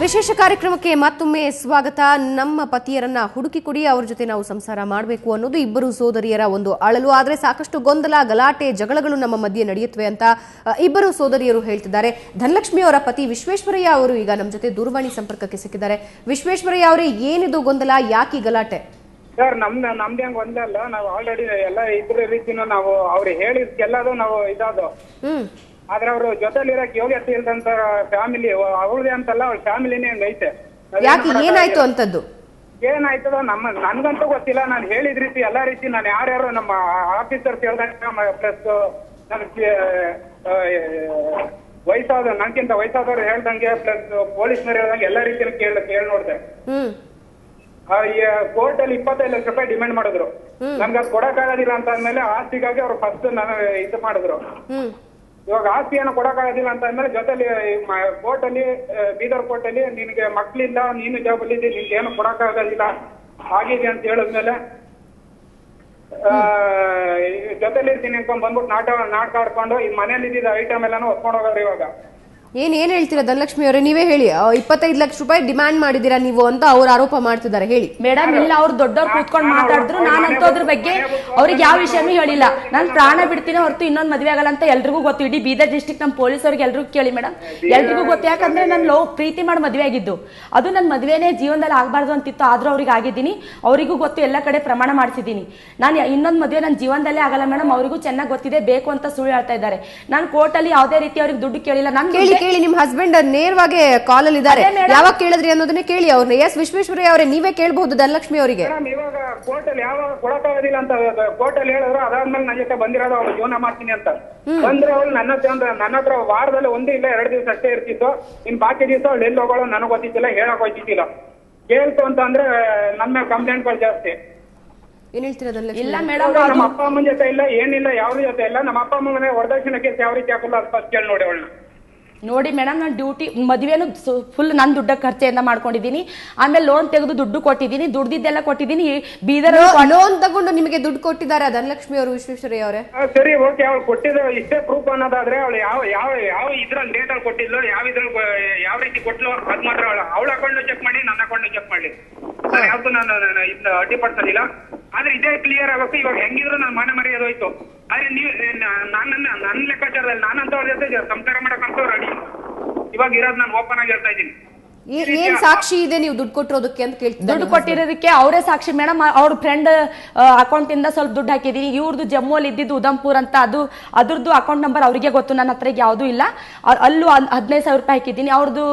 ವಿಶೇಷ ಕಾರ್ಯಕ್ರಮಕ್ಕೆ ಮತ್ತೊಮ್ಮೆ ಸ್ವಾಗತ. ನಮ್ಮ ಪತಿಯರನ್ನ ಹುಡುಕಿ ಕೊಡಿ, ಅವರ ಜೊತೆ ನಾವು ಸಂಸಾರ ಮಾಡಬೇಕು ಅನ್ನೋದು ಇಬ್ಬರು ಸೋದರಿಯರ ಒಂದು ಅಳಲು. ಆದರೆ ಸಾಕಷ್ಟು ಗೊಂದಲ, ಗಲಾಟೆ, ಜಗಳಗಳು ನಮ್ಮ ಮಧ್ಯೆ ನಡೆಯುತ್ತವೆ ಅಂತ ಇಬ್ಬರು ಸೋದರಿಯರು ಹೇಳ್ತಿದ್ದಾರೆ. ಧನಲಕ್ಷ್ಮಿ ಅವರ ಪತಿ ವಿಶ್ವೇಶ್ವರಯ್ಯ ಅವರು ಈಗ ನಮ್ಮ ಜೊತೆ ದೂರವಾಣಿ ಸಂಪರ್ಕಕ್ಕೆ ಸಿಕ್ಕಿದ್ದಾರೆ. ವಿಶ್ವೇಶ್ವರಯ್ಯ ಅವರೇ, ಏನಿದು ಗೊಂದಲ, ಯಾಕೆ ಗಲಾಟೆ? ಸರ್, ನಮ್ದೇ ಹಂಗ ಒಂದಲ್ಲ, ನಾವು ಆಲ್ರೆಡಿ ಎಲ್ಲ ಇದ್ರ ರೀತಿನೂ ನಾವು ಅವ್ರು ಹೇಳಿದ್ಕೆಲ್ಲದು ನಾವು ಇದಾದು. ಆದ್ರೆ ಅವ್ರ ಜೊತೆಲಿ ಇರಕ್ ಯೋಗ್ಯತೆ ಇಲ್ದಂತ ಫ್ಯಾಮಿಲಿ ಅವ್ರದೇ ಅಂತಲ್ಲ, ಅವ್ರ ಫ್ಯಾಮಿಲಿನೇ ಹಂಗ ಐತೆ. ಯಾಕೆ, ಏನಾಯ್ತು ಅಂತದ್ದು? ಏನಾಯ್ತದ ನನ್ಗಂತೂ ಗೊತ್ತಿಲ್ಲ. ನಾನು ಹೇಳಿದ ರೀತಿ ಎಲ್ಲಾ ರೀತಿ ನಾನು ಯಾರ್ಯಾರು ನಮ್ಮ ಆಫೀಸರ್ಸ್ ಹೇಳ್ದಂಗ ಪ್ಲಸ್ ವಯಸ್ಸಾದ ನನ್ಕಿಂತ ವಯಸ್ಸಾದವ್ರು ಹೇಳ್ದಂಗೆ ಪ್ಲಸ್ ಪೊಲೀಸ್ನವ್ರು ಹೇಳ್ದಂಗೆ ಎಲ್ಲಾ ರೀತಿಯಲ್ಲಿ ಕೇಳಿ ನೋಡ್ದೆ. ಕೋರ್ಟ್ ಅಲ್ಲಿ 25 ಲಕ್ಷ ರೂಪಾಯಿ ಡಿಮ್ಯಾಂಡ್ ಮಾಡಿದ್ರು. ನನ್ಗೆ ಅದು ಕೊಡಕ್ಕಾಗೋದಿಲ್ಲ ಅಂತ ಅಂದ್ಮೇಲೆ ಆಸ್ತಿಗಾಗಿ ಅವ್ರು ಫಸ್ಟ್ ನಾನು ಇದು ಮಾಡಿದ್ರು. ಇವಾಗ ಆಸ್ತಿಯನ್ನು ಕೊಡಕ್ಕಾಗೋದಿಲ್ಲ ಅಂತ ಅಂದ್ಮೇಲೆ ಜೊತೆಲಿ ಕೋರ್ಟ್ ಅಲ್ಲಿ, ಬೀದರ್ ಕೋರ್ಟ್ ಅಲ್ಲಿ, ನಿನ್ಗೆ ಮಕ್ಳಿಲ್ಲ, ನೀನು ಜಾಬ್ ಅಲ್ಲಿ ನಿನ್ಗೆ ಏನು ಕೊಡಕ್ಕಾಗೋದಿಲ್ಲ ಆಗಿದೆ ಅಂತ ಹೇಳಿದ್ಮೇಲೆ ಜೊತೆಲಿ ಇರ್ತೀನಿ ಅನ್ಕೊಂಡ್ ಬಂದ್ಬಿಟ್ಟು ನಾಟಕ ಆಡ್ಕೊಂಡು ಈ ಮನೇಲಿ ಇದ್ದಿದ್ದ ಐಟಮ್ ಎಲ್ಲಾನು ಹೊತ್ಕೊಂಡು ಹೋಗೋರು. ಇವಾಗ ಏನ್ ಹೇಳ್ತೀರಾ ಧನಲಕ್ಷ್ಮಿ ಅವರೇ, ನೀವೇ ಹೇಳಿ. 25 ಲಕ್ಷ ರೂಪಾಯಿ ಡಿಮ್ಯಾಂಡ್ ಮಾಡಿದೀರಾ ನೀವು ಅಂತ ಅವ್ರು ಆರೋಪ ಮಾಡ್ತಿದ್ದಾರೆ, ಹೇಳಿ. ಮೇಡಮ್, ಇಲ್ಲ, ಅವ್ರು ದೊಡ್ಡವ್ರು ಕೂತ್ಕೊಂಡು ಮಾತಾಡಿದ್ರು. ನಾನಂತೂ ಅದ್ರ ಬಗ್ಗೆ ಅವ್ರಿಗೆ ಯಾವ ವಿಷಯನೂ ಹೇಳಿಲ್ಲ. ನಾನು ಪ್ರಾಣ ಬಿಡ್ತೀನಿ ಹೊರತು ಇನ್ನೊಂದು ಮದ್ವೆ ಆಗಲ್ಲ ಅಂತ ಎಲ್ರಿಗೂ ಗೊತ್ತು. ಇಡೀ ಬೀದರ್ ಡಿಸ್ಟ್ರಿಕ್ಟ್ ನಮ್ಮ ಪೊಲೀಸ್ ಅವ್ರಿಗೆ ಎಲ್ರಿಗೂ ಕೇಳಿ ಮೇಡಮ್, ಎಲ್ರಿಗೂ ಗೊತ್ತು. ಯಾಕಂದ್ರೆ ನಾನು ಪ್ರೀತಿ ಮಾಡಿ ಮದ್ವೆ ಆಗಿದ್ದು, ಅದು ನನ್ನ ಮದ್ವೆನೇ ಜೀವನದಲ್ಲಿ ಆಗ್ಬಾರ್ದು ಅಂತಿತ್ತು. ಆದ್ರೂ ಅವ್ರಿಗೆ ಆಗಿದ್ದೀನಿ, ಅವರಿಗೂ ಗೊತ್ತು, ಎಲ್ಲ ಕಡೆ ಪ್ರಮಾಣ ಮಾಡಿಸಿದ್ದೀನಿ. ನಾನು ಇನ್ನೊಂದು ಮದ್ವೆ ನನ್ನ ಜೀವನದಲ್ಲೇ ಆಗಲ್ಲ ಮೇಡಮ್, ಅವರಿಗೂ ಚೆನ್ನಾಗಿ ಗೊತ್ತಿದೆ. ಬೇಕು ಅಂತ ಸುಳ್ಳು ಹೇಳ್ತಾ ಇದ್ದಾರೆ. ನಾನು ಕೋರ್ಟ್ ಅಲ್ಲಿ ಯಾವುದೇ ರೀತಿ ಅವ್ರಿಗೆ ದುಡ್ಡು ಕೇಳಿಲ್ಲ. ನಾನು ಕೇಳಿ, ನಿಮ್ ಹಸ್ಬೆಂಡ್ ನೇರವಾಗಿ ಕಾಲ್ ಅಲ್ಲಿ ಇದ್ದಾರೆ, ಯಾವಾಗ ಕೇಳಿದ್ರಿ ಅನ್ನೋದನ್ನೇ ಕೇಳಿ ಅವ್ರನ್ನ. ಎಸ್ ವಿಶ್ವೇಶ್ವರಯ್ಯ ಅವರೇ, ನೀವೇ ಕೇಳಬಹುದು ಧನಲಕ್ಷ್ಮಿ ಅವರಿಗೆ. ಇವಾಗ ಕೋರ್ಟ್ ಅಲ್ಲಿ ಯಾವಾಗ ಕೊಡಕ್ಕಾಗೋದಿಲ್ಲ ಅಂತ ಕೋರ್ಟ್ ಅಲ್ಲಿ ಹೇಳಿದ್ರು. ಅದಾದ್ಮೇಲೆ ನನ್ನ ಜೊತೆ ಬಂದಿರೋದು ಅವ್ರು ಜೀವನ ಮಾಡ್ತೀನಿ ಅಂತ ಬಂದ್ರೆ ಅವ್ರು ನನ್ನ ಹತ್ರ ವಾರದಲ್ಲಿ 1 ಇಲ್ಲ 2 ದಿವಸ ಅಷ್ಟೇ ಇರ್ತಿತ್ತು. ಇನ್ ಬಾಕಿ ದಿವಸ ಅವ್ಳು ಎಲ್ಲಿ ಹೋಗೋಳು ನನಗೆ ಗೊತ್ತಿತ್ತಿಲ್ಲ, ಹೇಳಕ್ ಹೋಗ್ತಿದ್ದಿಲ್ಲ. ಕೇಳ್ತು ಅಂತ ಅಂದ್ರೆ ನನ್ನ ಮೇಲೆ ಕಂಪ್ಲೇಂಟ್ಗಳು ಜಾಸ್ತಿ. ಏನ್ ಹೇಳ್ತೀರಾ ಧನಲಕ್ಷ್ಮಿ? ಇಲ್ಲ ಮೇಡಮ್, ನಮ್ಮ ಅಪ್ಪ ಅಮ್ಮನ ಜೊತೆ ಇಲ್ಲ, ಏನಿಲ್ಲ, ಯಾವ್ರ ಜೊತೆ ಇಲ್ಲ. ನಮ್ಮ ಅಪ್ಪ ಅಮ್ಮ ಮನೆ ವರದಕ್ಷಿಣೆ ಕೇಸ್ ಯಾವ ರೀತಿ ಹಾಕಲ್ಲ ಅದು ಫಸ್ಟ್ ಕೇಳಿ ನೋಡಿ ಅವಳನ್ನ. ನೋಡಿ ಮೇಡಮ್, ನಾನು ಡ್ಯೂಟಿ ಮದುವೆನು ಫುಲ್ ನನ್ನ ದುಡ್ಡ ಖರ್ಚೆಯಿಂದ ಮಾಡ್ಕೊಂಡಿದ್ದೀನಿ. ಆಮೇಲೆ ಲೋನ್ ತೆಗೆದು ದುಡ್ಡು ಕೊಟ್ಟಿದ್ದೀನಿ, ದುಡ್ದಿದ್ದೆಲ್ಲ ಕೊಟ್ಟಿದ್ದೀನಿ. ಬೀದರ್ ಲೋನ್ ತಗೊಂಡು ನಿಮಗೆ ದುಡ್ಡು ಕೊಟ್ಟಿದ್ದಾರೆ ಧನಲಕ್ಷ್ಮಿ ಅವರು, ವಿಶ್ವೇಶ್ವರಯ್ಯ ಅವರೇ? ಸರಿ, ಓಕೆ. ಅವ್ಳು ಕೊಟ್ಟಿದ್ದು ಇಷ್ಟೇ ಪ್ರೂಫ್ ಅನ್ನೋದಾದ್ರೆ ಅವಳು ಯಾವ ಇದ್ರಲ್ಲಿ ಡೇಟ್ ಅಲ್ಲಿ ಕೊಟ್ಟಿದ್ಲು, ಯಾವ ರೀತಿ ಕೊಟ್ಲು, ಅದ್ ಮಾತ್ರ ಅವಳ ಅಕೌಂಟ್ ಚೆಕ್ ಮಾಡಿ, ನನ್ನ ಅಕೌಂಟ್ ಚೆಕ್ ಮಾಡಿ. ಯಾವ್ದು ನಾನು ಇದನ್ನ ಅಡ್ಡಿಪಡಿಸೋದಿಲ್ಲ. ಆದ್ರೆ ಇದೇ ಕ್ಲಿಯರ್ ಆಗಬೇಕು. ಇವಾಗ ಹೆಂಗಿದ್ರು ನಾನು ಮಾನ ಮರ್ಯಾದೆ ಹೋಯ್ತು. ಆದ್ರೆ ನೀವು ನನ್ನ ಲೆಕ್ಕಾಚಾರದಲ್ಲಿ ನಾನಂತ ಅವ್ರ ಜೊತೆ ಸಂಸಾರ ಮಾಡಕ್ಕಂತ ರೆಡಿ. ಇವಾಗ ಇರೋದು ನಾನು ಓಪನ್ ಆಗಿ ಹೇಳ್ತಾ ಇದ್ದೀನಿ. ಏನ್ ಸಾಕ್ಷಿ ಇದೆ ನೀವು ದುಡ್ಡು ಕೊಟ್ಟಿರೋದಕ್ಕೆ ಅಂತ ಕೇಳ್ತೀನಿ. ದುಡ್ಡು ಕೊಟ್ಟಿರೋದಕ್ಕೆ ಅವರೇ ಸಾಕ್ಷಿ ಮೇಡಮ್. ಅವ್ರ ಫ್ರೆಂಡ್ ಅಕೌಂಟ್ ಇಂದ ಸ್ವಲ್ಪ ದುಡ್ಡು ಹಾಕಿದೀನಿ. ಇವ್ರದ್ದು ಜಮ್ಮು ಅಲ್ಲಿ ಇದ್ದಿದ್ದು ಉಧಂಪುರ್ ಅಂತ, ಅದ್ರದ್ದು ಅಕೌಂಟ್ ನಂಬರ್ ಅವ್ರಿಗೆ ಗೊತ್ತು, ನನ್ನ ಹತ್ರ ಯಾವ್ದು ಇಲ್ಲ. ಅಲ್ಲೂ 15,000 ರೂಪಾಯಿ ಹಾಕಿದ್ದೀನಿ. ಅವ್ರದ್ದು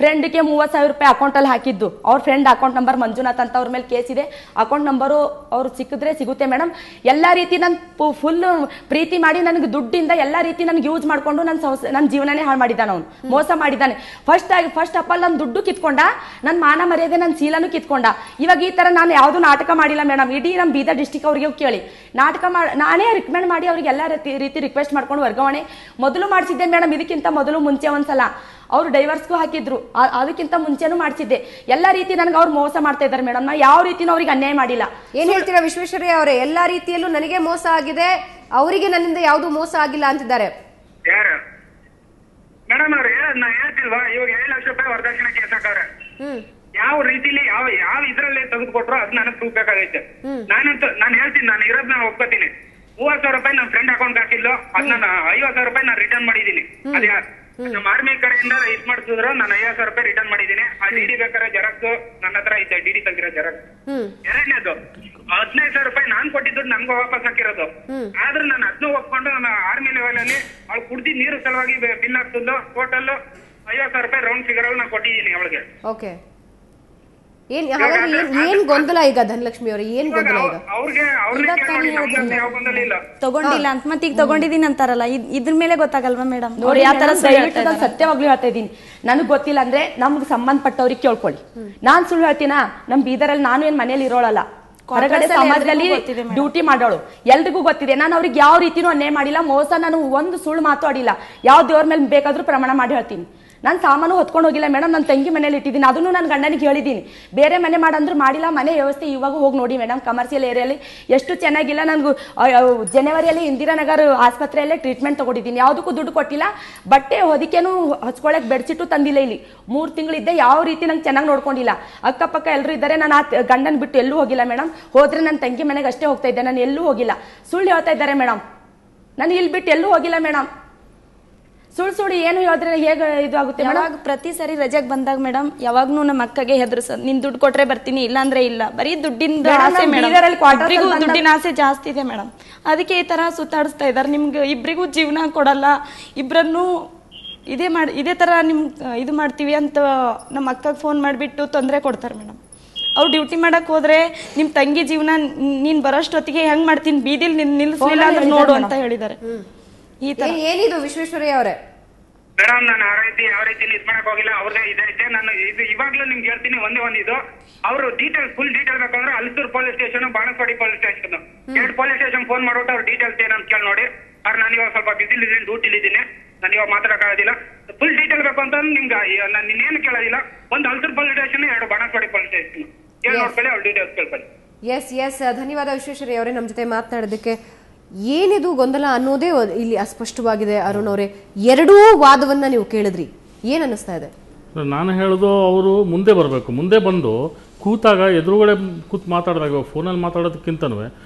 ಫ್ರೆಂಡ್ಗೆ 30,000 ರೂಪಾಯಿ ಅಕೌಂಟ್ ಅಲ್ಲಿ ಹಾಕಿದ್ದು. ಅವ್ರ ಫ್ರೆಂಡ್ ಅಕೌಂಟ್ ನಂಬರ್ ಮಂಜುನಾಥ್ ಅಂತ, ಅವ್ರ ಮೇಲೆ ಕೇಸ್ ಇದೆ. ಅಕೌಂಟ್ ನಂಬರು ಅವ್ರು ಸಿಕ್ಕಿದ್ರೆ ಸಿಗುತ್ತೆ ಮೇಡಮ್. ಎಲ್ಲಾ ರೀತಿ ನಾನು ಫುಲ್ ಪ್ರೀತಿ ಮಾಡಿ ನನಗೆ ದುಡ್ಡಿಂದ ಎಲ್ಲಾ ರೀತಿ ನನ್ಗೆ ಯೂಸ್ ಮಾಡ್ಕೊಂಡು ನನ್ನ ಜೀವನನೇ ಹಾಳು ಮಾಡಿದ್ದಾನೆ. ಅವ್ನು ಮೋಸ ಮಾಡಿದ್ದಾನೆ. ಫಸ್ಟ್ ಆಫ್ ಆಲ್ ನನ್ನ ದುಡ್ಡು ಕಿತ್ಕೊಂಡ, ನನ್ನ ಮಾನ ಮರ್ಯಾದೆ, ನನ್ನ ಶೀಲನು ಕಿತ್ಕೊಂಡ. ಇವಾಗ ಈ ತರ ನಾನು ಯಾವ್ದು ನಾಟಕ ಮಾಡಿಲ್ಲ ಮೇಡಮ್. ಇಡೀ ನಮ್ಮ ಬೀದರ್ ಡಿಸ್ಟಿಕ್ ಅವ್ರಿಗೆ ಕೇಳಿ, ನಾಟಕ ನಾನೇ ರಿಕಮೆಂಡ್ ಮಾಡಿ ಅವ್ರಿಗೆ ಎಲ್ಲಾ ರೀತಿ ರಿಕ್ವೆಸ್ಟ್ ಮಾಡ್ಕೊಂಡು ವರ್ಗಾವಣೆ ಮೊದಲು ಮಾಡಿಸಿದ್ದೆ ಮೇಡಮ್. ಇದಕ್ಕಿಂತ ಮೊದಲು ಮುಂಚೆ ಒಂದ್ಸಲ ಅವ್ರು ಡೈವರ್ಸ್ಗೂ ಹಾಕಿದ್ರು, ಅದಕ್ಕಿಂತ ಮುಂಚೆನೂ ಮಾಡಿಸಿದ್ದೆ. ಎಲ್ಲಾ ರೀತಿ ನನಗೆ ಅವ್ರು ಮೋಸ ಮಾಡ್ತಾ ಇದ್ದಾರೆ ಮೇಡಮ್. ನಾ ಯಾವ ರೀತಿನೂ ಅವ್ರಿಗೆ ಅನ್ಯಾಯ ಮಾಡಿಲ್ಲ. ಏನ್ ಹೇಳ್ತೀರಾ ವಿಶ್ವೇಶ್ವರಯ್ಯ ಅವರೇ? ಎಲ್ಲಾ ರೀತಿಯಲ್ಲೂ ನನಗೆ ಮೋಸ ಆಗಿದೆ, ಅವರಿಗೆ ನನ್ನಿಂದ ಯಾವ್ದು ಮೋಸ ಆಗಿಲ್ಲ ಅಂತಿದ್ದಾರೆ. ಮೇಡಮ್ ಅವ್ರು ನಾ ಹೇಳ್ತಿಲ್ವಾ, ಇವಾಗ 7 ಲಕ್ಷ ರೂಪಾಯಿ ವರದಕ್ಷಿಣೆ ಕೇಸ್ ಹಾಕವ್ರೆ. ಯಾವ ರೀತಿಲಿ ಯಾವ ಇದ್ರಲ್ಲಿ ತೆಗೆದುಕೊಟ್ರು ಅದ್ ನನಗೆ ಪ್ರೂಫ್ ಬೇಕಾಗೈತೆ. ನಾನು ಹೇಳ್ತೀನಿ, ನಾನು ಇರೋದ್ ನಾನು ಒಪ್ಕೋತೀನಿ. 30,000 ರೂಪಾಯಿ ನನ್ನ ಫ್ರೆಂಡ್ ಅಕೌಂಟ್ ಹಾಕಿಲ್ಲ, ಅದ್ ನಾನು 50,000 ರೂಪಾಯಿ ನಾನು ರಿಟರ್ನ್ ಮಾಡಿದೀನಿ. ಅದೇ ನಮ್ಮ ಆರ್ಮಿ ಕಡೆಯಿಂದ ಇದ್ ಮಾಡಿಸಿದ್ರು, ನಾನು 50,000 ರೂಪಾಯಿ ರಿಟರ್ನ್ ಮಾಡಿದೀನಿ. ಆ ಡಿಡಿ ಬೇಕಾದ್ರೆ ಜೆರಾಕ್ಸ್ ನನ್ನ ಹತ್ರ ಐತೆ, ಡಿಡಿ ತೆಗಿರೋ ಜೆರಾಕ್ಸ್. ಎರಡನೇದು 15,000 ರೂಪಾಯಿ ನಾನ್ ಕೊಟ್ಟಿದ್ದು ನಮ್ಗೆ ವಾಪಸ್ ಹಾಕಿರೋದು. ಆದ್ರೆ ನಾನು ಅದನ್ನು ಒಪ್ಕೊಂಡು ನನ್ನ ಆರ್ಮಿ ಲೆವೆಲ್ ಅಲ್ಲಿ ಅವ್ಳು ಕುಡ್ದಿ ನೀರು ಸಲುವಾಗಿ ಬಿಲ್ ಹಾಕ್ತಿದ್ದು ಟೋಟಲ್ 50,000 ರೂಪಾಯಿ ರೌಂಡ್ ಫಿಗರ್ ಅಲ್ಲಿ ನಾನು ಕೊಟ್ಟಿದ್ದೀನಿ ಅವಳಿಗೆ. ಓಕೆ, ಏನ್ ಗೊಂದಲ ಈಗ ಧನಲಕ್ಷ್ಮಿ ಅವ್ರೆ? ಏನ್ ಗೊಂದಲ ಈಗ? ತಗೊಂಡಿಲ್ಲ ಅಂತ ಮತ್ತೆ ಈಗ ತಗೊಂಡಿದೀನಿ ಅಂತಾರಲ್ಲ, ಇದ್ರ ಮೇಲೆ ಗೊತ್ತಾಗಲ್ವಾ ಮೇಡಮ್? ನೋಡಿ, ಯಾವ ತರ ಸತ್ಯವಾಗ್ಲೂ ಹೇಳ್ತಾ ಇದ್ದೀನಿ. ನನಗ್ ಗೊತ್ತಿಲ್ಲ ಅಂದ್ರೆ ನಮ್ಗೆ ಸಂಬಂಧಪಟ್ಟವ್ರಿಗೆ ಕೇಳ್ಕೊಳ್ಳಿ. ನಾನ್ ಸುಳ್ಳು ಹೇಳ್ತೀನಾ? ನಮ್ ಬೀದರಲ್ಲಿ ನಾನು ಏನ್ ಮನೇಲಿ ಇರೋಳಲ್ಲ, ಹೊರಗಡೆ ಸಮಾಜದಲ್ಲಿ ಡ್ಯೂಟಿ ಮಾಡೋಳು. ಎಲ್ರಿಗೂ ಗೊತ್ತಿದೆ. ನಾನು ಅವ್ರಿಗೆ ಯಾವ ರೀತಿನೂ ಅನ್ಯಾಯ ಮಾಡಿಲ್ಲ, ಮೋಸ ನಾನು ಒಂದು ಸುಳ್ಳು ಮಾತು ಆಡಿಲ್ಲ. ಯಾವ ದೇವ್ರ ಮೇಲೆ ಬೇಕಾದ್ರೂ ಪ್ರಮಾಣ ಮಾಡಿ ಹೇಳ್ತೀನಿ. ನಾನು ಸಾಮಾನು ಹೊತ್ಕೊಂಡು ಹೋಗಿಲ್ಲ ಮೇಡಮ್, ನನ್ನ ತಂಗಿ ಮನೇಲಿ ಇಟ್ಟಿದ್ದೀನಿ. ಅದನ್ನು ನನ್ನ ಗಂಡನಿಗೆ ಹೇಳಿದ್ದೀನಿ, ಬೇರೆ ಮನೆ ಮಾಡಂದ್ರೆ ಮಾಡಿಲ್ಲ, ಮನೆ ವ್ಯವಸ್ಥೆ ಇವಾಗ ಹೋಗಿ ನೋಡಿ ಮೇಡಮ್, ಕಮರ್ಷಿಯಲ್ ಏರಿಯಲ್ಲಿ ಎಷ್ಟು ಚೆನ್ನಾಗಿಲ್ಲ. ನನಗೂ ಜನವರಿಯಲ್ಲಿ ಇಂದಿರಾನಗರ್ ಆಸ್ಪತ್ರೆಯಲ್ಲೇ ಟ್ರೀಟ್ಮೆಂಟ್ ತಗೊಂಡಿದ್ದೀನಿ, ಯಾವುದಕ್ಕೂ ದುಡ್ಡು ಕೊಟ್ಟಿಲ್ಲ. ಬಟ್ಟೆ ಹೊದಿಕೆನೂ ಹಚ್ಕೊಳಕ್ ಬೆಡ್ಶೀಟು ತಂದಿಲ್ಲ. ಇಲ್ಲಿ 3 ತಿಂಗಳಿದ್ದೆ, ಯಾವ ರೀತಿ ನಂಗೆ ಚೆನ್ನಾಗಿ ನೋಡ್ಕೊಂಡಿಲ್ಲ. ಅಕ್ಕಪಕ್ಕ ಎಲ್ಲರೂ ಇದ್ದಾರೆ, ನಾನು ಆ ಗಂಡನ ಬಿಟ್ಟು ಎಲ್ಲೂ ಹೋಗಿಲ್ಲ ಮೇಡಮ್. ಹೋದ್ರೆ ನನ್ನ ತಂಗಿ ಮನೆಗೆ ಅಷ್ಟೇ ಹೋಗ್ತಾ ಇದ್ದೆ, ನಾನು ಎಲ್ಲೂ ಹೋಗಿಲ್ಲ. ಸುಳ್ಳು ಹೇಳ್ತಾ ಇದ್ದಾರೆ ಮೇಡಮ್, ನಾನು ಇಲ್ಲಿ ಬಿಟ್ಟು ಎಲ್ಲೂ ಹೋಗಿಲ್ಲ ಮೇಡಮ್. ಸುಳ್ಳು ಏನು ಹೇಳಿದ್ರೆ ಹೇಗೆ ಇದು ಆಗುತ್ತೆ ಮೇಡಮ್? ಪ್ರತಿ ಸರಿ ರಜೆಗೆ ಬಂದಾಗ ಮೇಡಮ್ ಯಾವಾಗ್ನೂ ನಮ್ಮ ಅಕ್ಕಗೆ ಹೆದರ್ಸ, ನೀನ್ ದುಡ್ಡು ಕೊಟ್ರೆ ಬರ್ತೀನಿ, ಇಲ್ಲಾಂದ್ರೆ ಇಲ್ಲ. ಬರೀ ದುಡ್ಡಿಂದ ಆಸೆ ಮೇಡಮ್, ಇಬ್ರಿಗೂ ದುಡ್ಡಿನ ಆಸೆ ಜಾಸ್ತಿ ಇದೆ ಮೇಡಮ್. ಅದಕ್ಕೆ ಈ ತರ ಸುತ್ತಾಡಿಸ್ತಾ ಇದಾರೆ. ನಿಮ್ಗೆ ಇಬ್ರಿಗೂ ಜೀವನ ಕೊಡಲ್ಲ, ಇಬ್ರನ್ನು ಇದೇ ತರ ನಿಮ್ ಇದು ಮಾಡ್ತೀವಿ ಅಂತ ನಮ್ಮ ಅಕ್ಕಗೆ ಫೋನ್ ಮಾಡಿಬಿಟ್ಟು ತೊಂದರೆ ಕೊಡ್ತಾರೆ ಮೇಡಮ್. ಅವ್ರು ಡ್ಯೂಟಿ ಮಾಡಕ್ ಹೋದ್ರೆ ನಿಮ್ ತಂಗಿ ಜೀವನ ನೀನ್ ಬರೋಷ್ಟೊತ್ತಿಗೆ ಹೆಂಗ್ ಮಾಡ್ತೀನಿ, ಬೀದಿಲ್ ನಿಲ್ಲಿಸ್ಲಿಲ್ಲ ಅಂದ್ರೆ ನೋಡು ಅಂತ ಹೇಳಿದ್ದಾರೆ. ಈ ತರ ಏನಿದು ವಿಶ್ವೇಶ್ವರಯ್ಯ ಅವರೇ? ಮೇಡಮ್ ನಾನು ಯಾವ ರೀತಿ ಇದ್ ಮಾಡಕ್ ಹೋಗಿಲ್ಲ, ಅವ್ರದೇ ಇದೈತೆ. ನಾನು ಇದು ಇವಾಗ್ಲೂ ನಿಮ್ಗೆ ಹೇಳ್ತೀನಿ ಒಂದೇ ಇದು. ಅವರು ಫುಲ್ ಡೀಟೇಲ್ ಬೇಕಂದ್ರೆ Halasuru police station, Banaswadi police station, 2 police station phone ಮಾಡ್ಬಿಟ್ಟು ಅವ್ರ ಡೀಟೇಲ್ಸ್ ಏನಂತ ಕೇಳಿ ನೋಡಿ. ಅವ್ರು ನಾನು ಇವಾಗ ಸ್ವಲ್ಪ ಬಿಸಿಲಿದ್ದೀನಿ, ಡ್ಯೂಟಿಲಿದ್ದೀನಿ, ನಾನು ಇವಾಗ ಮಾತಾಡಕ್ಕಾಗೋದಿಲ್ಲ. ಫುಲ್ ಡೀಟೇಲ್ ಬೇಕು ಅಂತ ನಿಮ್ಗೆ ನಾನು ಇನ್ನೇನು ಕೇಳೋದಿಲ್ಲ. ಒಂದು Halasuru police station, 2 Banaswadi police station ಕೇಳಿ ನೋಡ್ಕೊಳ್ಳಿ, ಅವ್ರ ಡೀಟೇಲ್ಸ್ ಕೇಳ್ಕೊಳ್ಳಿ. ಎಸ್ ಧನ್ಯವಾದ ವಿಶ್ವೇಶ್ವರಯ್ಯ ಅವರೇ ನಮ್ಮ ಜೊತೆ ಮಾತನಾಡೋದಕ್ಕೆ. ಏನಿದು ಗೊಂದಲ ಅನ್ನೋದೇ ಇಲ್ಲಿ ಅಸ್ಪಷ್ಟವಾಗಿದೆ. ಅರುಣ್ ಅವರೇ, ಎರಡೂ ವಾದವನ್ನ ನೀವು ಕೇಳಿದ್ರಿ, ಏನ್ ಅನ್ನಿಸ್ತಾ ಇದೆ? ನಾನು ಹೇಳೋದು ಅವರು ಮುಂದೆ ಬರಬೇಕು, ಮುಂದೆ ಬಂದು ಕೂತಾಗ ಎದುರುಗಡೆ ಕೂತು ಮಾತಾಡಿದಾಗ ಫೋನಲ್ಲಿ ಮಾತಾಡೋದಕ್ಕಿಂತನೂ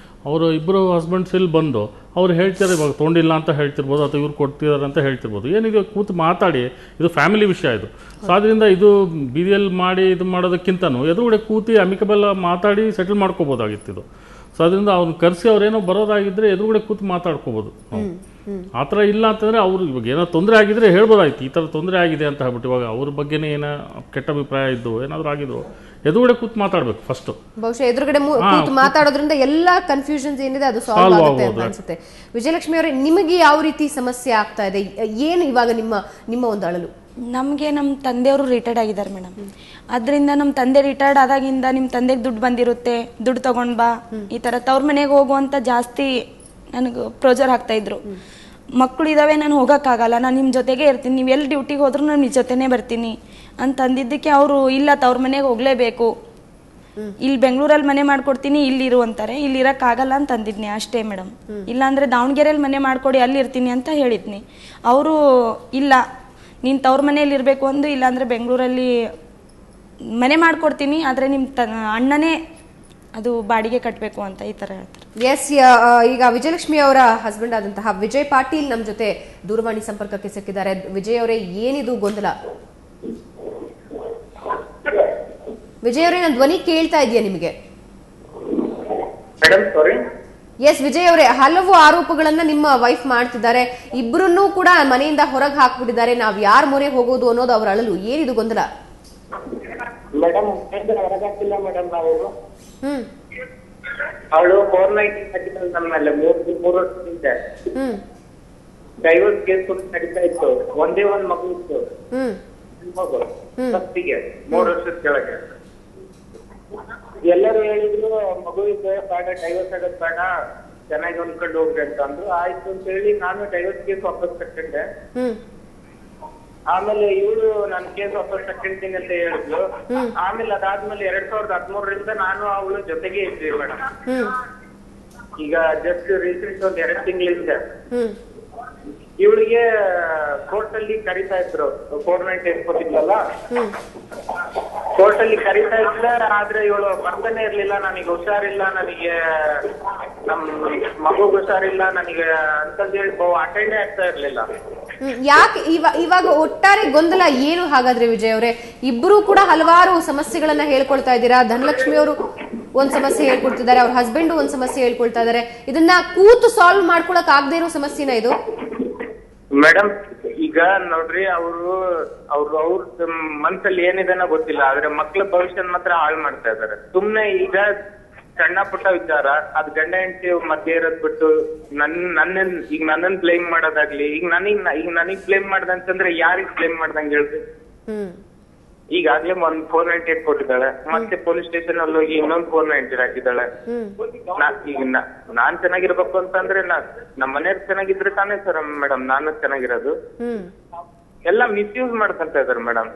ಅವರು ಇಬ್ಬರು ಹಸ್ಬೆಂಡ್ಸ್ ಇಲ್ಲಿ ಬಂದು ಅವ್ರು ಹೇಳ್ತಾರೆ, ಇವಾಗ ತೊಗೊಂಡಿಲ್ಲ ಅಂತ ಹೇಳ್ತಿರ್ಬೋದು, ಅಥವಾ ಇವ್ರು ಕೊಡ್ತಿದ್ದಾರೆ ಅಂತ ಹೇಳ್ತಿರ್ಬೋದು. ಏನಿದೆ ಕೂತು ಮಾತಾಡಿ, ಇದು ಫ್ಯಾಮಿಲಿ ವಿಷಯ ಇದು. ಸೊ ಅದರಿಂದ ಇದು ಬೀದಿಯಲ್ಲಿ ಮಾಡಿ ಇದು ಮಾಡೋದಕ್ಕಿಂತನೂ ಎದುರುಗಡೆ ಕೂತಿ ಅಮಿಕಬಲ್ ಮಾತಾಡಿ ಸೆಟಲ್ ಮಾಡ್ಕೋಬೋದಾಗಿತ್ತು ಇದು. ಸೊ ಅದರಿಂದ ಅವ್ರನ್ನ ಕರೆಸಿ ಅವ್ರೇನೋ ಬರೋದಾಗಿದ್ರೆ ಎದುರುಗಡೆ ಕೂತು ಮಾತಾಡ್ಕೋಬೋದು. ಆ ಥರ ಇಲ್ಲ ಅಂತಂದರೆ ಅವ್ರು ಇವಾಗ ಏನೋ ತೊಂದರೆ ಆಗಿದ್ರೆ ಹೇಳ್ಬೋದಾಯ್ತು, ಈ ಥರ ತೊಂದರೆ ಆಗಿದೆ ಅಂತ ಹೇಳ್ಬಿಟ್ಟು. ಇವಾಗ ಅವ್ರ ಬಗ್ಗೆನೇ ಏನೋ ಕೆಟ್ಟ ಅಭಿಪ್ರಾಯ ಇದ್ದು ಏನಾದರೂ ಆಗಿದ್ರು ಎದುರುಗಡೆ ಕೂತು ಮಾತಾಡ್ಬೇಕು ಫಸ್ಟ್. ಬಹುಶಃ ಎದುರುಗಡೆ ಕೂತು ಮಾತಾಡೋದ್ರಿಂದ ಎಲ್ಲ ಕನ್ಫ್ಯೂಷನ್ಸ್ ಏನಿದೆ ಅದು ಸಾಲ್ವ್ ಆಗುತ್ತೆ ಅಂತ ಅನ್ಸುತ್ತೆ. ವಿಜಯಲಕ್ಷ್ಮಿ ಅವರೇ, ನಿಮಗೆ ಯಾವ ರೀತಿ ಸಮಸ್ಯೆ ಆಗ್ತಾ ಇದೆ? ಏನು ಇವಾಗ ನಿಮ್ಮ ಒಂದು ಅಳಲು? ನಮಗೆ ನಮ್ಮ ತಂದೆಯವರು ರಿಟೈರ್ಡ್ ಆಗಿದ್ದಾರೆ ಮೇಡಮ್. ಅದರಿಂದ ನಮ್ಮ ತಂದೆ ರಿಟೈರ್ಡ್ ಆದಾಗಿಂದ ನಿಮ್ಮ ತಂದೆಗೆ ದುಡ್ಡು ಬಂದಿರುತ್ತೆ, ದುಡ್ಡು ತಗೊಂಡ್ ಬಾ, ಈ ತರ ತವ್ರ ಮನೆಗೆ ಹೋಗು ಅಂತ ಜಾಸ್ತಿ ನನಗೆ ಪ್ರೋಜರ್ ಹಾಕ್ತಾ ಇದ್ರು. ಮಕ್ಕಳು ಇದಾವೆ, ನಾನು ಹೋಗೋಕ್ಕಾಗಲ್ಲ, ನಾನು ನಿಮ್ಮ ಜೊತೆಗೆ ಇರ್ತೀನಿ, ನೀವು ಎಲ್ಲಿ ಡ್ಯೂಟಿಗೆ ಹೋದ್ರೂ ನಾನು ನಿಮ್ಮ ಜೊತೆನೇ ಬರ್ತೀನಿ ಅಂತ ಅಂದಿದ್ದಕ್ಕೆ ಅವರು ಇಲ್ಲ ತವ್ರ ಮನೆಗೆ ಹೋಗ್ಲೇಬೇಕು, ಇಲ್ಲಿ ಬೆಂಗಳೂರಲ್ಲಿ ಮನೆ ಮಾಡ್ಕೊಡ್ತೀನಿ, ಇಲ್ಲಿ ಇರು ಅಂತಾರೆ. ಇಲ್ಲಿ ಇರೋಕ್ಕಾಗಲ್ಲ ಅಂತ ಅಂದಿದ್ನಿ ಅಷ್ಟೇ ಮೇಡಮ್. ಇಲ್ಲಾಂದ್ರೆ ದಾವಣಗೆರೆಯಲ್ಲಿ ಮನೆ ಮಾಡ್ಕೊಡಿ, ಅಲ್ಲಿ ಇರ್ತೀನಿ ಅಂತ ಹೇಳಿದ್ನಿ. ಅವರು ಇಲ್ಲ, ನೀನು ತವ್ರ ಮನೆಯಲ್ಲಿ ಇರಬೇಕು ಅಂದು, ಇಲ್ಲಾಂದ್ರೆ ಬೆಂಗಳೂರಲ್ಲಿ ಮನೆ ಮಾಡ್ಕೊಡ್ತೀನಿ, ಆದರೆ ನಿಮ್ಮ ಅಣ್ಣನೇ ಅದು ಬಾಡಿಗೆ ಕಟ್ಟಬೇಕು ಅಂತ ಈ ತರ ಹೇಳ್ತಾರೆ. ಎಸ್, ಈಗ ವಿಜಯಲಕ್ಷ್ಮಿ ಅವರ ಹಸ್ಬೆಂಡ್ ಆದಂತಹ ವಿಜಯ್ ಪಾಟೀಲ್ ನಮ್ಮ ಜೊತೆ ದೂರವಾಣಿ ಸಂಪರ್ಕಕ್ಕೆ ಸಿಕ್ಕಿದ್ದಾರೆ. ವಿಜಯ್ ಅವರೇ, ಏನಿದು ಗೊಂದಲ? ವಿಜಯ್ ಅವರೇ, ನನ್ನ ಧ್ವನಿ ಕೇಳ್ತಾ ಇದೆಯಾ ನಿಮಗೆ? ಎಸ್ ವಿಜಯ್ ಅವರೇ, ಹಲವು ಆರೋಪಗಳನ್ನ ನಿಮ್ಮ ವೈಫ್ ಮಾಡ್ತಿದ್ದಾರೆ, ಇಬ್ಬರನ್ನೂ ಕೂಡ ಮನೆಯಿಂದ ಹೊರಗೆ ಹಾಕ್ಬಿಟ್ಟಿದ್ದಾರೆ, ನಾವ್ ಯಾರ ಮೊರೆ ಹೋಗೋದು ಅನ್ನೋದು ಅವರ ಅಳಲು. ಏನಿದು ಗೊಂದಲ? ಮೇಡಮ್ ಹೊರಗಾಕಿಲ್ಲ ಮೇಡಮ್, ನಾವು ಅವಳು 490 ನನ್ನ ಮೇಲೆ 3 ವರ್ಷದಿಂದ ಡೈವರ್ಸ್ ಕೇಸ್ ನಡೀತಾ ಇತ್ತು. ಒಂದೇ ಒಂದ್ ಮಗು ಇತ್ತು, ಮಗು ಫಸ್ಟಿಗೆ 3 ವರ್ಷದ ಕೆಳಗೆ. ಎಲ್ಲರೂ ಹೇಳಿದ್ರು ಮಗುವಿಗೆ ಬೇಡ, ಡೈವರ್ಸ್ ಆಗೋದ್ ಬೇಡ, ಚೆನ್ನಾಗಿ ಹೊಂದ್ಕೊಂಡು ಹೋಗ್ರಿ ಅಂತ ಅಂದ್ರು. ಆಯ್ತು ಅಂತ ಹೇಳಿ ನಾನು ಡೈವರ್ಸ್ ಕೇಸ್ ವಾಪಸ್ ಕಟ್ಕೊಂಡೆ. ಆಮೇಲೆ ಇವಳು ನನ್ ಕೇಸ್ ವಾಪಸ್ ತಗೊಂತೀನಿ ಅಂತ ಹೇಳಿದ್ಲು. ಆಮೇಲೆ ಅದಾದ್ಮೇಲೆ 2013ರಿಂದ ನಾನು ಅವಳು ಜೊತೆಗೆ ಇದ್ವಿ ಮೇಡಮ್. ಈಗ ಜಸ್ಟ್ ರೀಸೆಂಟ್ 2 ತಿಂಗಳಿಂದ ಇವಳಿಗೆ ಕೋರ್ಟ್ ಅಲ್ಲಿ ಕರೀತಾ ಇದ್ರು. 498 ಕೊಟ್ಟಿದ್ಲಲ್ಲ, ಕೋರ್ಟ್ ಅಲ್ಲಿ ಕರೀತಾ ಇದ್ದ. ಆದ್ರೆ ಇವಳು ಬರ್ತಾನೆ ಇರ್ಲಿಲ್ಲ. ನನಗೆ ಹುಷಾರಿಲ್ಲ, ನನಗೆ ನಮ್ ಮಗುಗ್ ಹುಷಾರಿಲ್ಲ ನನಗೆ ಅಂತಂದೇಳಿ ಅಟೆಂಡೇ ಆಗ್ತಾ ಇರ್ಲಿಲ್ಲ. ಯಾಕೆ ಇವಾಗ ಒಟ್ಟಾರೆ ಗೊಂದಲ ಏನು ಹಾಗಾದ್ರೆ ವಿಜಯ್ ಅವರೇ? ಇಬ್ರು ಕೂಡ ಹಲವಾರು ಸಮಸ್ಯೆಗಳನ್ನ ಹೇಳ್ಕೊಳ್ತಾ ಇದ್ದೀರಾ. ಧನಲಕ್ಷ್ಮಿ ಅವರು ಒಂದ್ ಸಮಸ್ಯೆ ಹೇಳ್ಕೊಡ್ತಿದ್ದಾರೆ, ಅವ್ರ ಹಸ್ಬೆಂಡ್ ಒಂದ್ ಸಮಸ್ಯೆ ಹೇಳ್ಕೊಳ್ತಾ ಇದಾರೆ. ಇದನ್ನ ಕೂತು ಸಾಲ್ವ್ ಮಾಡ್ಕೊಳಕ್ ಆಗದೆ ಇರೋ ಸಮಸ್ಯೆನ ಇದು? ಮೇಡಮ್ ಈಗ ನೋಡ್ರಿ, ಅವ್ರ ಮನ್ಸಲ್ಲಿ ಏನಿದೆ ಗೊತ್ತಿಲ್ಲ, ಆದ್ರೆ ಮಕ್ಳ ಭವಿಷ್ಯ ಮಾತ್ರ ಹಾಳು ಮಾಡ್ತಾ ಇದಾರೆ. ಸುಮ್ನೆ ಈಗ ಸಣ್ಣ ಪುಟ್ಟ ವಿಚಾರ, ಅದ್ ಗಂಡ ಹೆಂಡತಿ ಮಧ್ಯೆ ಇರೋದ್ ಬಿಟ್ಟು ನನ್ನನ್ ಬ್ಲೇಮ್ ಮಾಡೋದಾಗ್ಲಿ. ಈಗ ನನಗ್ ಬ್ಲೇಮ್ ಮಾಡ್ದಂತಂದ್ರೆ ಯಾರಿಗ್ ಬ್ಲೇಮ್ ಮಾಡ್ದಂಗೆ ಹೇಳ್ರಿ? ಈಗಾಗ್ಲೇ ಒಂದ್ 498 ಕೊಟ್ಟಿದ್ದಾಳೆ, ಮತ್ತೆ ಪೊಲೀಸ್ ಸ್ಟೇಷನ್ ಅಲ್ಲಿ ಹೋಗಿ ಇನ್ನೊಂದ್ 490 ಹಾಕಿದ್ದಾಳೆ. ಈಗ ನಾನ್ ಚೆನ್ನಾಗಿರ್ಬೇಕು ಅಂತಂದ್ರೆ ನಮ್ಮ ಮನೆಯವ್ರು ಚೆನ್ನಾಗಿದ್ರೆ ತಾನೇ ಸರ್ ಮೇಡಮ್ ನಾನು ಚೆನ್ನಾಗಿರೋದು. ಎಲ್ಲ ಮಿಸ್ಯೂಸ್ ಮಾಡ್ಕೊಂತ ಇದಾರೆ ಮೇಡಮ್.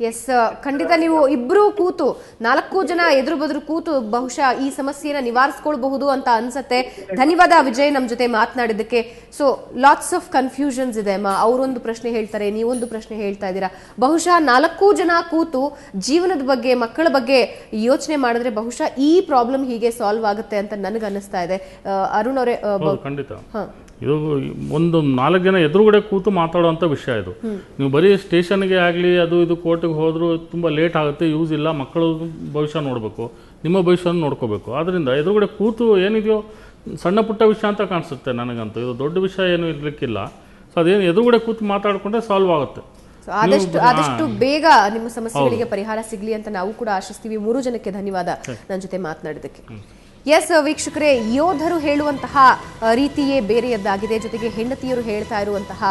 ಎಸ್, ಖಂಡಿತ ನೀವು ಇಬ್ರು ಕೂತು 4 ಜನ ಎದುರು ಬದುರು ಕೂತು ಬಹುಶಃ ಈ ಸಮಸ್ಯೆನ ನಿವಾರಿಸ್ಕೊಳ್ಬಹುದು ಅಂತ ಅನ್ಸತ್ತೆ. ಧನ್ಯವಾದ ವಿಜಯ್ ನಮ್ಮ ಜೊತೆ ಮಾತನಾಡಿದ್ದಕ್ಕೆ. ಸೊ ಲಾಟ್ಸ್ ಆಫ್ ಕನ್ಫ್ಯೂಷನ್ಸ್ ಇದೆ ಅಮ್ಮ. ಅವರೊಂದು ಪ್ರಶ್ನೆ ಹೇಳ್ತಾರೆ, ನೀವೊಂದು ಪ್ರಶ್ನೆ ಹೇಳ್ತಾ ಇದ್ದೀರಾ. ಬಹುಶಃ 4 ಜನ ಕೂತು ಜೀವನದ ಬಗ್ಗೆ, ಮಕ್ಕಳ ಬಗ್ಗೆ ಯೋಚನೆ ಮಾಡಿದ್ರೆ ಬಹುಶಃ ಈ ಪ್ರಾಬ್ಲಮ್ ಹೀಗೆ ಸಾಲ್ವ್ ಆಗುತ್ತೆ ಅಂತ ನನಗೆ ಅನ್ನಿಸ್ತಾ ಇದೆ. ಅರುಣ್ ಅವರೇ, ಖಂಡಿತ ಇದು ಒಂದು 4 ಜನ ಎದುರುಗಡೆ ಕೂತು ಮಾತಾಡುವಂಥ ವಿಷಯ ಇದು. ನೀವು ಬರೀ ಸ್ಟೇಷನ್ಗೆ ಆಗಲಿ ಅದು ಇದು ಕೋರ್ಟಿಗೆ ಹೋದರೂ ತುಂಬ ಲೇಟ್ ಆಗುತ್ತೆ, ಯೂಸ್ ಇಲ್ಲ. ಮಕ್ಕಳು ಭವಿಷ್ಯ ನೋಡಬೇಕು, ನಿಮ್ಮ ಭವಿಷ್ಯನ ನೋಡ್ಕೋಬೇಕು. ಆದ್ದರಿಂದ ಎದುರುಗಡೆ ಕೂತು ಏನಿದೆಯೋ ಸಣ್ಣ ಪುಟ್ಟ ವಿಷಯ ಅಂತ ಕಾಣಿಸುತ್ತೆ ನನಗಂತೂ. ಇದು ದೊಡ್ಡ ವಿಷಯ ಏನು ಇರಲಿಕ್ಕಿಲ್ಲ. ಸೊ ಅದೇನು ಎದುರುಗಡೆ ಕೂತು ಮಾತಾಡಿಕೊಂಡ್ರೆ ಸಾಲ್ವ್ ಆಗುತ್ತೆ. ಆದಷ್ಟು ಬೇಗ ನಿಮ್ಮ ಸಮಸ್ಯೆಗಳಿಗೆ ಪರಿಹಾರ ಸಿಗ್ಲಿ ಅಂತ ನಾವು ಕೂಡ ಆಶಿಸ್ತೀವಿ. 3 ಜನಕ್ಕೆ ಧನ್ಯವಾದ ನನ್ನ ಜೊತೆ ಮಾತನಾಡಿದ್ದಕ್ಕೆ. ಎಸ್ ವೀಕ್ಷಕರೇ, ಯೋಧರು ಹೇಳುವಂತಹ ರೀತಿಯೇ ಬೇರೆಯದ್ದಾಗಿದೆ, ಜೊತೆಗೆ ಹೆಂಡತಿಯರು ಹೇಳ್ತಾ ಇರುವಂತಹ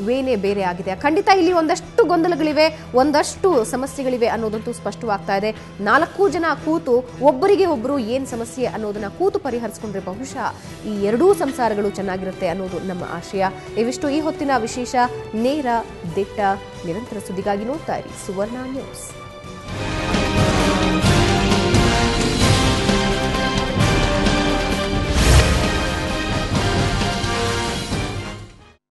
ವೇನೇ ಬೇರೆ ಆಗಿದೆ. ಖಂಡಿತ ಇಲ್ಲಿ ಒಂದಷ್ಟು ಗೊಂದಲಗಳಿವೆ, ಒಂದಷ್ಟು ಸಮಸ್ಯೆಗಳಿವೆ ಅನ್ನೋದಂತೂ ಸ್ಪಷ್ಟವಾಗ್ತಾ ಇದೆ. 4 ಜನ ಕೂತು ಒಬ್ಬರಿಗೆ ಒಬ್ಬರು ಏನು ಸಮಸ್ಯೆ ಅನ್ನೋದನ್ನ ಕೂತು ಪರಿಹರಿಸಿಕೊಂಡ್ರೆ ಬಹುಶಃ ಈ ಎರಡೂ ಸಂಸಾರಗಳು ಚೆನ್ನಾಗಿರುತ್ತೆ ಅನ್ನೋದು ನಮ್ಮ ಆಶಯ. ಇವಿಷ್ಟು ಈ ಹೊತ್ತಿನ ವಿಶೇಷ. ನೇರ, ದಿಟ್ಟ, ನಿರಂತರ ಸುದ್ದಿಗಾಗಿ ನೋಡ್ತಾ ಇರಿ ಸುವರ್ಣ ನ್ಯೂಸ್.